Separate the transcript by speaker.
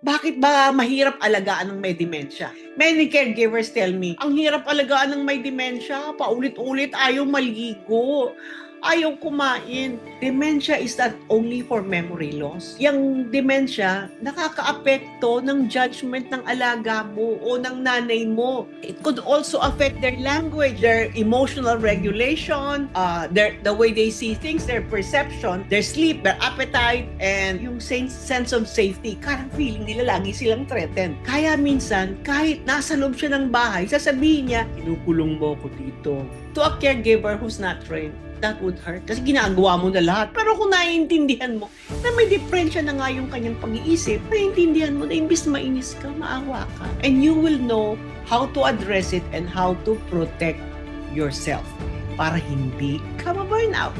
Speaker 1: Bakit ba mahirap alagaan ng may demensya? Many caregivers tell me, ang hirap alagaan ng may demensya, paulit-ulit ayaw maligo, ayaw kumain. Dementia is not only for memory loss. Yung dementia, nakakaapekto ng judgment ng alaga mo o ng nanay mo. It could also affect their language, their emotional regulation, the way they see things, their perception, their sleep, their appetite, and yung sense of safety. Karang feeling nila lagi silang threatened. Kaya minsan, kahit nasa loob siya ng bahay, sasabihin niya, kinukulong mo ko dito. To a caregiver who's not trained, that would hurt. Kasi ginagawa mo na lahat. Pero kung naiintindihan mo na may diferensya na nga yung kanyang pag-iisip, naiintindihan mo na imbis mainis ka, maawa ka. And you will know how to address it and how to protect yourself para hindi ka ma-burn out.